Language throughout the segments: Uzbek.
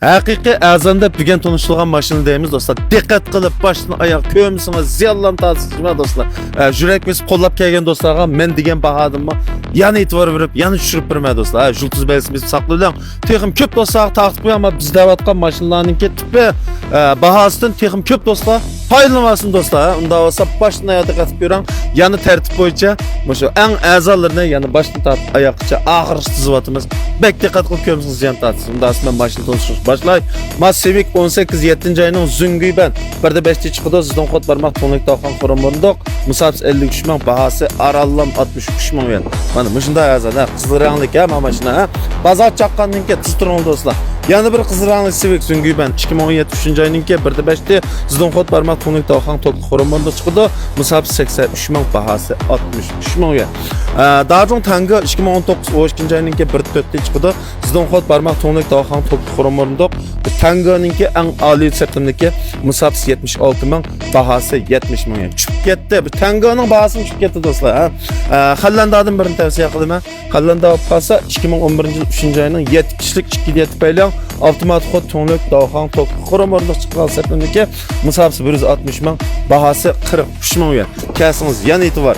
Haqiqiy azanda bugun tanıştırgan maşını deyimiz dostlar. Dikkat kılıp başını ayak kömüsünüz ziyanlan tasışma dostlar. Yürekimiz kollap kelgen dostlarga men degen bahadımma yana itibar verip yana düşürüp birme dostlar. Jultuz belgisimiz saklıyla texim köp dostlar taqtip bu ama biz davatkan maşınlarınki tipi bahasından texim köp dostlar paylanmasın dostlar. Unda olsa başına ayak dikkat görən yana tertip boyunca şu en azalarına yani başını tartıp ayakça ağır tızıvatımız bek dikkat kılıp kömüsünüz ziyan tasışma. Unda aslında maşını tanıştırır. Başlay. Masivik 18-7 ayının züngüy ben. Bir de 5'te çıkıda sizden kod barmak tonluk dağıkan kurumlarında Musabs 53 man bahası arallam 63 man yen. Bana mışında yazar ha. Kızılırağınlık ya mamasına ha. Bazat çakkanın ki tıztırın dostlar. Yani bir kızılırağınlık Civic züngüy ben. 2017 ayının ki bir de 5'te sizden kod barmak tonluk dağıkan tonluk kurumlarında çıkıda Musabs 83 man bahası 63 man yen. Daha çok tanga 2019 ayının ki bir de 4'te çıkıda sizden kod barmak tonluk dağıkan tonluk kurumlarında Tango'nunki en âli septimdeki Musabs 76 man bahası 70 man yen. Çıkıp gitti. Bu Tango'nun bahasını çıkıp gitti dostlar. Hollanda'dan birini tavsiye kılayım ha. Hollanda olsa 2011 yıl 3. ayının 7 kişilik 2 paylayan avtomatik kod tonluk dağıkan tok kurumlarında çıkan septimdeki Musabs 160 man bahası 43 man yen. Kesiniz yan itibar.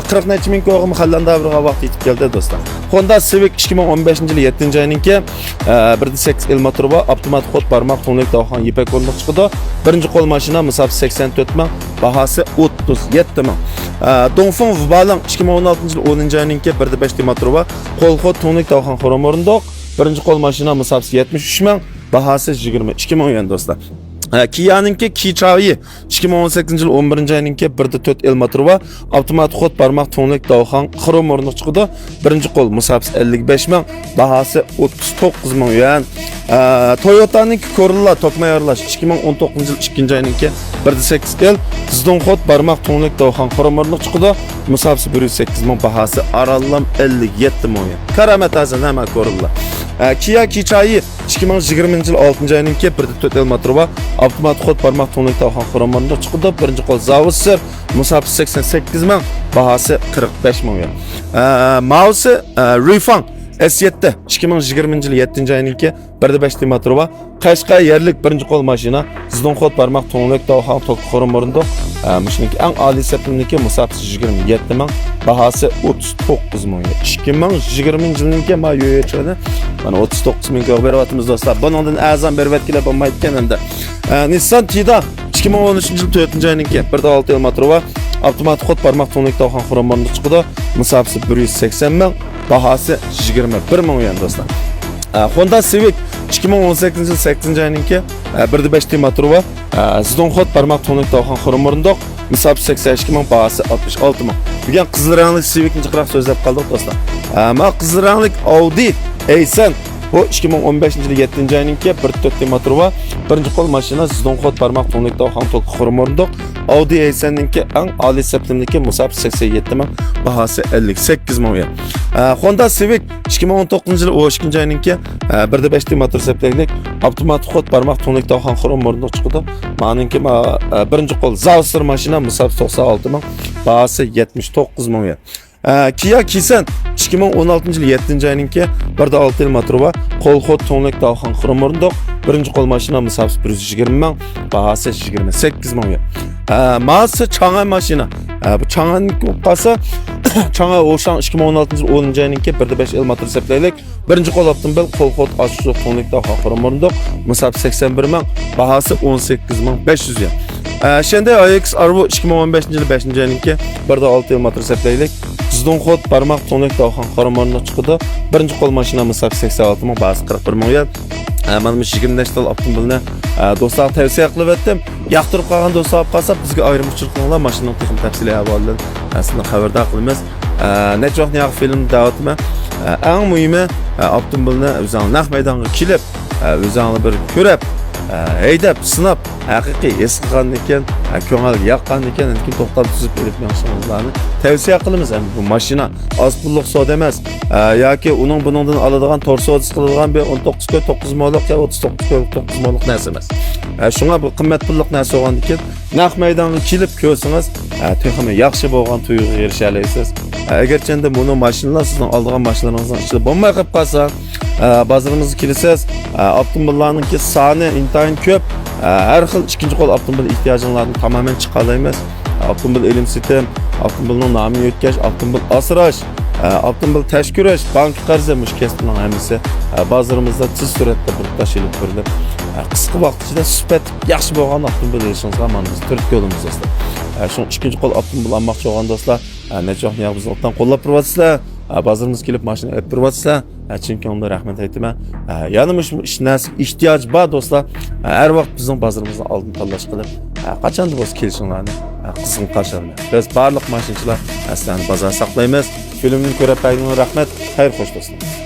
40 neçə min koğum Hollanda bir vaxt yetib geldi dostlar. Honda Civic 2015 yıl 7. ayının ki 1.8 motoru var. Avtomatik kod barmak tonluk dağıkan yipek konuda çıkıdı. Birinci kol maşına Musabs 84 man bahası 37 man. Dongfeng Vubalan 2016 yıl 10. ayının ki 1.5 motoru var. Kol kod tonluk dağıkan kurumlarında birinci kol maşına Musabs 73 man bahası 22 man yen dostlar. Kia'nınki Ki-Chao'yu 2018 yıl 11. ayınınki 1.4 el motoru var. Avtomatik kod barmak tonluk dağıkan krom ornu çıkıdı. Birinci kol Musabs 55 man bahası 39 man yen. Toyota'nınki Corolla tokma yarlaş 2019 yıl 2. ayınınki 1.8 el sizden kod barmak tonluk dağıkan krom ornu çıkıdı. Musabs 108 man bahası arallam 57 man yen. Karamet azan hemen Corolla. Kia Ki-Chao'yu 2020 yıl 6. ayınınki 1.4 el motoru var. Avtomatik kod barmak tonluk dağıkan kurumlarında çıkıdı. Birinci kol Zavusser Musabs 88 man bahası 45 man yen. Mouse Rifan S7 2020 yıl 7. ayınınki 1.5 motoru var. Qashqai yerlik birinci kol maşina sizden kod barmak tonluk dağıkan tok kurumlarında Mişinki en âli septimdeki Musabs 27 man bahası 39 man yen. 2020 yılınki ma yoya çıkıdı. Bana 39 min göğber vatımız dostlar. Bunun azam bir vetkile bulmaydı kenarında. Nissan Tiida 2013 yıl 4. ayınınki 1.6 el motoru var. Avtomatik kod barmak tonluk dağıkan kurumlarında çıkıdı. Musabs 180 man bahası 21 man yen dostlar. Honda Civic 2018 yıl 8. ayınınki 1.5 motoru var. Sizden kod barmak tonluk dağıkan kurumlarında Musabs 82 man bahası 66 man. Bugün kızılırağınlık Civic'ni çıkırak sözlep kaldık dostlar. Ama kızılırağınlık Audi A8 bu 2015 yıl 7. ayınınki 1.4 motoru var. Birinci kol maşina sizden kod barmak tonluk dağıkan tok kurumlarında Audi A8'ninki en âli septimdeki Musabs 87 man bahası 58 man yen. Honda Civic 2019 yıl 12. ayınınki 1.5 motor septimlik avtomatik kod barmak tonluk dağıkan kurumlarında çıkıdı. Manınki birinci kol Zavusser maşina Musabs 96 man bahası 79 man yen. Kia Kisen 2016 yıl 7. ayınınki 1.6 el motoru var. Kol kod tonluk dağıkan kurumlarında birinci kol maşina Musabs 120 man bahası 28 man yen. Mazda Çağay maşina. Bu Çağay'ın kopası Çağay Oşan 2016 yıl 10. ayınınki 1.5 el motor septimlik birinci kol avtomobil kol kod açıcı tonluk dağıkan kurumlarında Musabs 81 man bahası 18 man 500 yen. Şimdi AX Arvo 2015 yıl 5. ayınınki 1.6 el motor septimlik sizden kod barmak tonluk dağıkan kurumlarında çıkıdı. Birinci kol maşina Musabs 86 man bahası 41 man yen. Mən 20 yaşlı avtomobilini dostlar tavsiye qilib etdim. Yoqtirib qolgan dostlar qolsa bizga ayrimchiliklar mashinaning texnik tafsiliy ahvolidan aslında xabardor qilamiz. Necha vaqt naq film davatma. Eng muhimi avtomobilni o'zing naq maydonga kelib, o'zingni bir ko'rib, haydab, sinab, haqiqiy es qilgan ekan, ko'ngilga yoqqan ekan, lekin to'xtab tuzib berib yaxshimizlarni tavsiye qilamiz. Bu mashina oz pullik savdo emas. Yoki uning buningdan oladigan to'rsodis qilingan bir 19 ko'y 9 molliq yoki 39 ko'y 9 molliq narsa emas. Shunga bu qimmat pullik narsa bo'lgan ekan, naq maydonga kelib ko'rsangiz, texmi yaxshi bo'lgan tuyg'uga erisha olasiz. Agar chanda buni mashinalar sizning oldigan mashinalaringizdan ichida bo'lmay qolib qolsa, Bazarimizga kelsangiz, avtomobillarninki soni intayin ko'p. Har xil ikkinchi qo'l avtomobil ehtiyojinglarni tamoman chiqaramiz. Avtomobil ilm sitem, avtomobilning nomini o'tkazish, avtomobil asrash, avtomobil tashkirash, bank qarzi mushkaslarning hammasi bazarimizda tez suratda bo'lib tashilib turilib, qisqa vaqt ichida sifat yaxshi bo'lgan avtomobil olishingizga mana biz turtki yo'limiz do'stlar. Shu ikkinchi qo'l avtomobil olmoqchi bo'lgan do'stlar, nechoq bizni o'tdan qo'llab turibsizlar. Bazarimizga kelib mashina olib turibsizlar. Chunki unga rahmat aytaman. Yana ish nasib ehtiyoj bor do'stlar. Har vaqt bizning bazarimizning oldin tanlash qilib, qachondir bo'lsa kelishinglarni qizg'in qarshılaymiz. Biz barliq mashinachilar sizlarni bozor saqlaymiz. Filmni ko'rib qaytgan rahmat. Xayr xo'sh do'stlar.